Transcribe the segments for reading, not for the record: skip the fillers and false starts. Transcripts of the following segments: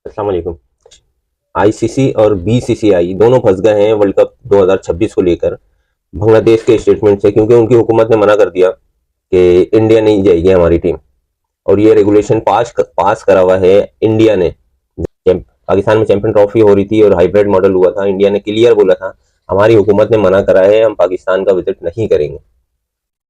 अस्सलाम वालेकुम। आईसीसी और बीसीसीआई दोनों फंस गए हैं वर्ल्ड कप 2026 को लेकर बांग्लादेश के स्टेटमेंट से, क्योंकि उनकी हुकूमत ने मना कर दिया कि इंडिया नहीं जाएगी हमारी टीम। और ये रेगुलेशन पास करा हुआ है इंडिया ने। पाकिस्तान में चैंपियन ट्रॉफी हो रही थी और हाइब्रिड मॉडल हुआ था। इंडिया ने क्लियर बोला था हमारी हुकूमत ने मना करा है, हम पाकिस्तान का विजिट नहीं करेंगे।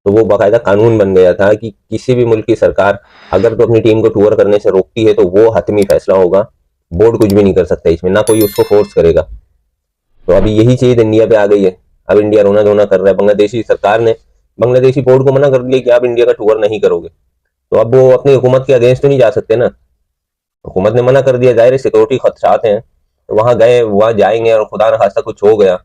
तो वो बाकायदा कानून बन गया था कि किसी भी मुल्क की सरकार अगर तो अपनी टीम को टूर करने से रोकती है तो वो हतमी फैसला होगा। बोर्ड कुछ भी नहीं कर सकता इसमें, ना कोई उसको फोर्स करेगा। तो अभी यही चीज इंडिया पे आ गई है। अब इंडिया रोना धोना कर रहा है। बांग्लादेशी सरकार ने बांग्लादेशी बोर्ड को मना कर दिया कि आप इंडिया का टूर नहीं करोगे। तो अब वो अपनी हुकूमत के अगेंस्ट तो नहीं जा सकते ना। हुकूमत ने मना कर दिया, जाहिर सिक्योरिटी खदशात हैं। तो वहां गए, वहां जाएंगे और खुदा न खास्ता कुछ हो गया,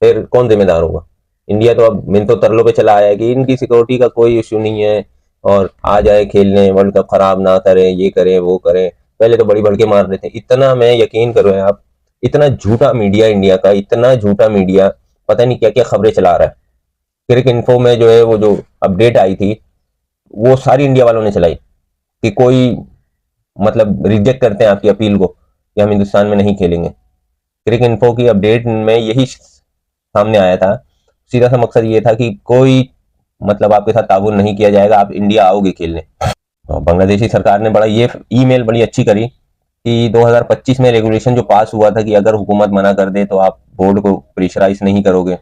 फिर कौन जिम्मेदार होगा? इंडिया तो अब मिन तो तरलों पे चला आया है कि इनकी सिक्योरिटी का कोई इश्यू नहीं है और आ जाए खेलने, वर्ल्ड कप खराब ना करें, ये करें वो करें। पहले तो बड़ी भड़के मार रहे थे। इतना, मैं यकीन करो आप, इतना झूठा मीडिया इंडिया का, इतना झूठा मीडिया, पता नहीं क्या क्या खबरें चला रहा है। क्रिक इन्फो में जो है वो जो अपडेट आई थी वो सारी इंडिया वालों ने चलाई कि कोई मतलब रिजेक्ट करते हैं आपकी अपील को कि हम हिंदुस्तान में नहीं खेलेंगे। क्रिक इन्फो की अपडेट में यही सामने आया था। सीधा सा मकसद ये था कि कोई मतलब आपके साथ ताउन नहीं किया जाएगा, आप इंडिया आओगे खेलने। और बांग्लादेशी सरकार ने बड़ा ये ईमेल बड़ी अच्छी करी कि 2025 में रेगुलेशन जो पास हुआ था कि अगर हुकूमत मना कर दे तो आप बोर्ड को प्रेशराइज नहीं करोगे।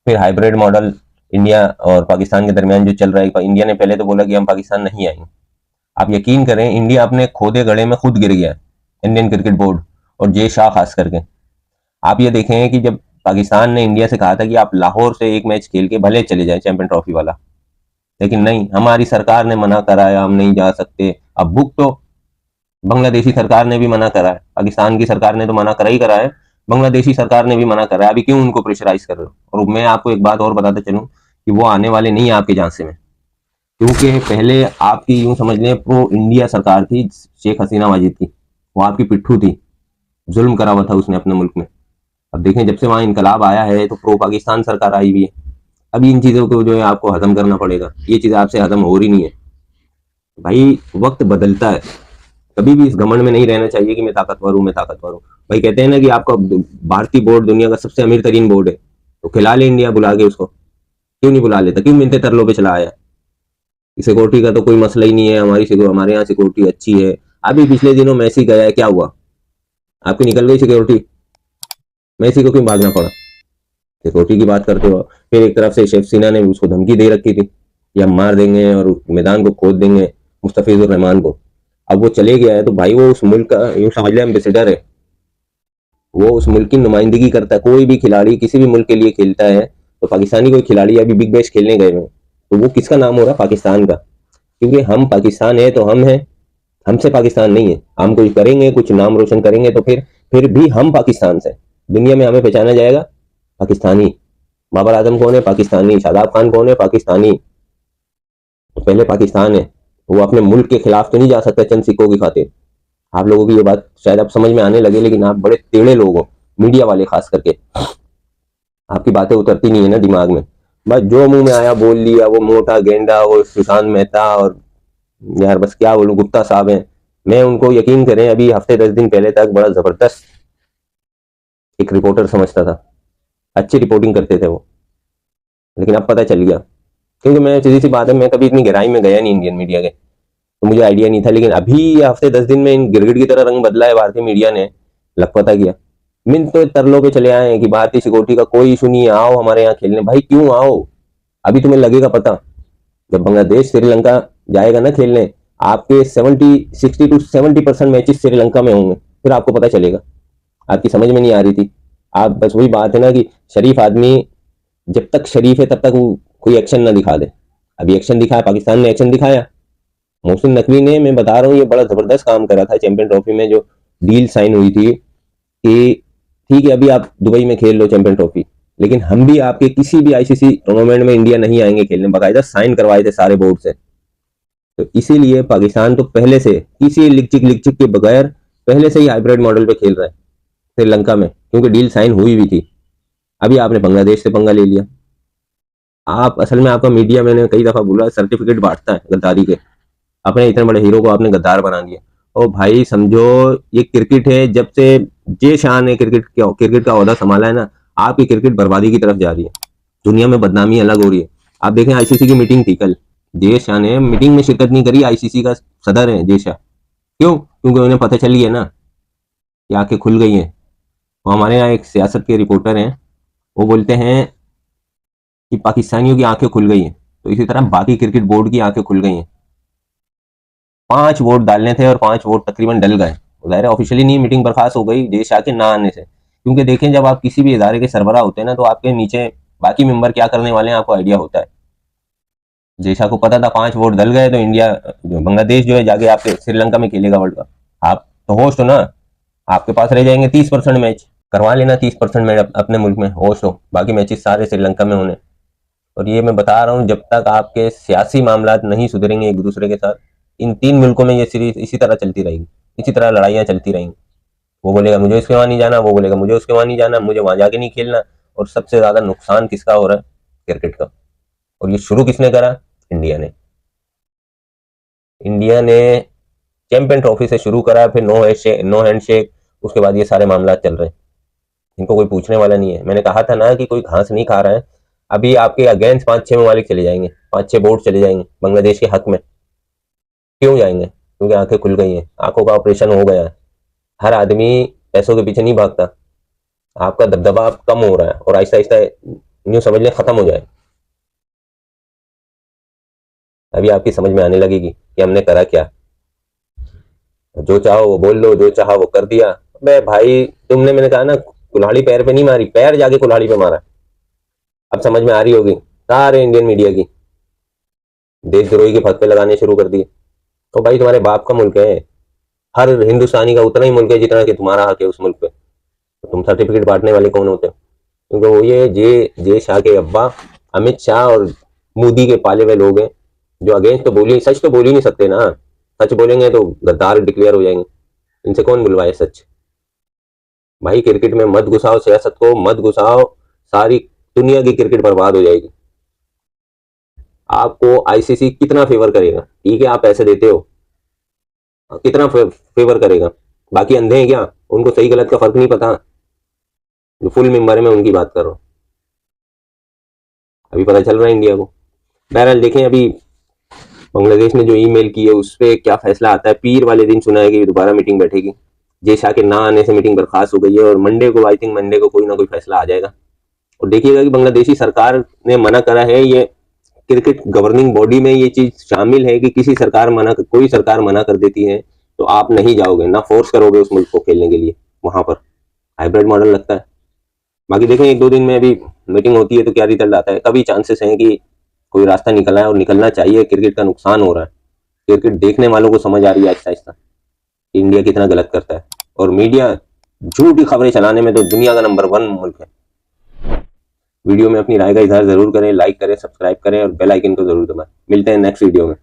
फिर हाइब्रिड मॉडल इंडिया और पाकिस्तान के दरमियान जो चल रहा है, इंडिया ने पहले तो बोला कि हम पाकिस्तान नहीं आएंगे। आप यकीन करें, इंडिया अपने खोदे गड़े में खुद गिर गया, इंडियन क्रिकेट बोर्ड और जय शाह खास करके। आप ये देखें कि जब पाकिस्तान ने इंडिया से कहा था कि आप लाहौर से एक मैच खेल के भले चले जाएं चैंपियन ट्रॉफी वाला, लेकिन नहीं, हमारी सरकार ने मना कराया, हम नहीं जा सकते। अब बुक तो बांग्लादेशी सरकार ने भी मना करा है, पाकिस्तान की सरकार ने तो मना करा ही करा है, बांग्लादेशी सरकार ने भी मना करा है। अभी क्यों उनको प्रेशराइज कर रहे हो? और मैं आपको एक बात और बताता चलूं कि वो आने वाले नहीं है आपके झांसे में, क्योंकि पहले आपकी यूं समझ लें प्रो इंडिया सरकार थी शेख हसीना वाजिद की, वो आपकी पिट्ठू थी, जुल्म करा हुआ था उसने अपने मुल्क में। अब देखें, जब से वहां इनकलाब आया है तो प्रो पाकिस्तान सरकार आई हुई है। अब इन चीजों को जो है आपको हजम करना पड़ेगा। ये चीज आपसे हजम हो रही नहीं है भाई। वक्त बदलता है, कभी भी इस घमंड में नहीं रहना चाहिए कि मैं ताकतवर हूं, मैं ताकतवर हूं। भाई कहते हैं ना कि आपका भारतीय बोर्ड दुनिया का सबसे अमीर तरीन बोर्ड है, तो खिला ले इंडिया बुला के उसको। क्यों नहीं बुला लेता? क्यों मिलते तरलों पे चला आया? सिक्योरिटी का तो कोई मसला ही नहीं है, हमारे यहाँ सिक्योरिटी अच्छी है। अभी पिछले दिनों मैसी गया है, क्या हुआ? आपकी निकल गई सिक्योरिटी, मैसी को क्यों भागना पड़ा? सिक्योरिटी की बात करते हो। फिर एक तरफ से शेख सीना ने उसको धमकी दे रखी थी कि हम मार देंगे और मैदान को खोद देंगे मुस्तफिजुर रहमान को। अब वो चले गया है तो भाई वो उस मुल्क का यूं समझ ले एम्बेसडर है, वो उस मुल्क की नुमाइंदगी करता है। कोई भी खिलाड़ी किसी भी मुल्क के लिए खेलता है तो पाकिस्तानी कोई खिलाड़ी अभी बिग बैश खेलने गए हैं तो वो किसका नाम हो रहा? पाकिस्तान का। क्योंकि हम पाकिस्तान है तो हम हैं, हमसे पाकिस्तान नहीं है। हम कुछ करेंगे, कुछ नाम रोशन करेंगे तो फिर भी हम पाकिस्तान से दुनिया में हमें पहचाना जाएगा पाकिस्तानी। बाबर आजम कौन है? पाकिस्तानी। शादाब खान कौन है? पाकिस्तानी। तो पहले पाकिस्तान है। वो अपने मुल्क के खिलाफ तो नहीं जा सकता चंद सिक्कों की खातिर। आप लोगों की ये बात शायद अब समझ में आने लगे, लेकिन आप बड़े टेढ़े लोग हो, मीडिया वाले खास करके। आपकी बातें उतरती नहीं है ना दिमाग में। बस जो मुंह में आया बोल लिया। वो मोटा गेंडा, वो सुशांत मेहता और यार बस क्या बोलूं, गुप्ता साहब हैं। मैं उनको, यकीन करें, अभी हफ्ते 10 दिन पहले तक बड़ा जबरदस्त एक रिपोर्टर समझता था, अच्छी रिपोर्टिंग करते थे वो। लेकिन अब पता चल गया, क्योंकि मैं सीधी सी बात है, मैं कभी इतनी गहराई में गया नहीं इंडियन मीडिया के, तो मुझे आइडिया नहीं था। लेकिन अभी हफ्ते 10 दिन में इन गिरगिट की तरह रंग बदला है भारतीय मीडिया ने, लग पता किया। मिन तो तरलों पे चले आए हैं कि भारतीय सिक्योरिटी का कोई इशू नहीं है, आओ हमारे यहाँ खेलने। भाई क्यों आओ? अभी तुम्हें लगेगा पता, जब बांग्लादेश श्रीलंका जाएगा ना खेलने, आपके 60 to 70% मैचेस श्रीलंका में होंगे, फिर आपको पता चलेगा। आपकी समझ में नहीं आ रही थी। आप बस वही बात है ना कि शरीफ आदमी जब तक शरीफ है तब तक वो कोई एक्शन ना दिखा दे। अभी एक्शन दिखाया, पाकिस्तान ने एक्शन दिखाया। मोहसिन नकवी ने, मैं बता रहा हूँ, ये बड़ा जबरदस्त काम करा था चैंपियन ट्रॉफी में। जो डील साइन हुई थी कि ठीक है अभी आप दुबई में खेल लो चैंपियन ट्रॉफी, लेकिन हम भी आपके किसी भी आईसीसी टूर्नामेंट में इंडिया नहीं आएंगे खेलने। बाकायदा साइन करवाए थे सारे बोर्ड से। तो इसीलिए पाकिस्तान तो पहले से किसी लिक चिक के बगैर पहले से ही हाइब्रिड मॉडल पे खेल रहा है श्रीलंका में, क्योंकि डील साइन हुई भी थी। अभी आपने बांग्लादेश से पंगा ले लिया। आप असल में, आपका मीडिया, मैंने कई दफा बोला, सर्टिफिकेट बांटता है गद्दारी के। अपने इतने बड़े हीरो को आपने गद्दार बना दिया। और भाई समझो ये क्रिकेट है, जब से जे शाह ने क्रिकेट का ओहदा संभाला है ना, आपकी क्रिकेट बर्बादी की तरफ जा रही है, दुनिया में बदनामी अलग हो रही है। आप देखें आईसीसी की मीटिंग थी कल, जे शाह ने मीटिंग में शिरकत नहीं करी। आईसीसी का सदर है जे शाह, क्यों? क्योंकि उन्हें पता चल गया ना कि आंखें खुल गई हैं। और हमारे यहाँ एक सियासत के रिपोर्टर हैं, वो बोलते हैं कि पाकिस्तानियों की आंखें खुल गई हैं, तो इसी तरह बाकी क्रिकेट बोर्ड की आंखें खुल गई हैं। 5 वोट डालने थे और 5 वोट तकरीबन डल गए। ज़ाहिर है ऑफिशियली नहीं, मीटिंग बर्खास्त हो गई जे शाह के ना आने से। क्योंकि देखें जब आप किसी भी इदारे के सरबराह होते हैं ना, तो आपके नीचे बाकी मेंबर क्या करने वाले हैं आपको आइडिया होता है। जे शाह को पता था 5 वोट डल गए तो इंडिया बांग्लादेश जो है जाके आपके श्रीलंका में खेलेगा वर्ल्ड कप। आप तो होस्ट हो ना, आपके पास रह जाएंगे 30% मैच। करवा लेना 30% मैच अपने मुल्क में, होस्ट हो, बाकी मैचेस सारे श्रीलंका में होने। और ये मैं बता रहा हूँ, जब तक आपके सियासी मामला नहीं सुधरेंगे एक दूसरे के साथ, इन 3 मुल्कों में ये सीरीज इसी तरह चलती रहेगी, इसी तरह लड़ाइयाँ चलती रहेंगी। वो बोलेगा मुझे उसके वहां नहीं जाना, वो बोलेगा मुझे उसके वहां नहीं जाना, मुझे वहां जाके नहीं खेलना। और सबसे ज्यादा नुकसान किसका हो रहा है? क्रिकेट का। और ये शुरू किसने करा? इंडिया ने। इंडिया ने चैंपियन ट्रॉफी से शुरू करा, फिर नो हैंडशेक, उसके बाद ये सारे मामला चल रहे हैं। इनको कोई पूछने वाला नहीं है। मैंने कहा था ना कि कोई घास नहीं खा रहा है। अभी आपके अगेंस्ट 5-6 ममालिक चले जाएंगे, 5-6 बोर्ड चले जाएंगे बांग्लादेश के हक में। क्यों जाएंगे? क्योंकि आंखें खुल गई हैं, आंखों का ऑपरेशन हो गया है। हर आदमी पैसों के पीछे नहीं भागता। आपका दबदबा अब कम हो रहा है और आहिस्ता आहिस्ता न्यू समझ लें खत्म हो जाए। अभी आपकी समझ में आने लगेगी कि हमने करा क्या। जो चाहो वो बोल लो, जो चाहा वो कर दिया। अबे भाई तुमने, मैंने कहा ना, कुल्हाड़ी पैर पे नहीं मारी, पैर जाके कुल्हाड़ी पे मारा। अब समझ में आ रही होगी। सारे इंडियन मीडिया की देशद्रोही के फतवे लगाने शुरू कर दिए। तो भाई तुम्हारे बाप का मुल्क है, हर हिंदुस्तानी का उतना ही मुल्क है जितना कि तुम्हारा हक है उस मुल्क पे। तो तुम सर्टिफिकेट बांटने वाले कौन होते हो? क्योंकि वो ये जे शाह के अब्बा अमित शाह और मोदी के पाले हुए लोग हैं, जो अगेंस्ट तो बोली, सच तो बोल ही नहीं सकते ना। सच बोलेंगे तो गद्दार डिक्लेयर हो जाएंगे। इनसे कौन बुलवाए सच? भाई क्रिकेट में मत घुसाओ, सियासत को मत घुसाओ, सारी दुनिया की क्रिकेट बर्बाद हो जाएगी। आपको आईसीसी कितना फेवर करेगा? ठीक है आप पैसे देते हो, कितना फेवर करेगा? बाकी अंधे हैं क्या? उनको सही गलत का फर्क नहीं पता? जो फुल मेंबर है मैं उनकी बात कर रहा हूँ। अभी पता चल रहा है इंडिया को। बहरहाल देखें अभी बांग्लादेश ने जो ईमेल की है उस पर क्या फैसला आता है। पीर वाले दिन सुना है कि दोबारा मीटिंग बैठेगी। जे शाह के ना आने से मीटिंग बर्खास्त हो गई है और मंडे को, आई थिंक मंडे को कोई ना कोई फैसला आ जाएगा। और देखिएगा कि बांग्लादेशी सरकार ने मना करा है, ये क्रिकेट गवर्निंग बॉडी में ये चीज शामिल है कि कोई सरकार मना कर देती है तो आप नहीं जाओगे, ना फोर्स करोगे उस मुल्क को खेलने के लिए। वहां पर हाइब्रिड मॉडल लगता है। बाकी देखें 1-2 दिन में अभी मीटिंग होती है तो क्या रिजल्ट आता है। कभी चांसेस हैं कि कोई रास्ता निकला है और निकलना चाहिए। क्रिकेट का नुकसान हो रहा है, क्रिकेट देखने वालों को समझ आ रही है आहिस्ता आहिस्ता कि इंडिया कितना गलत करता है। और मीडिया झूठी खबरें चलाने में तो दुनिया का नंबर 1 मुल्क है। वीडियो में अपनी राय का इजहार जरूर करें, लाइक करें, सब्सक्राइब करें और बेल आइकन को जरूर दबाएं। मिलते हैं नेक्स्ट वीडियो में।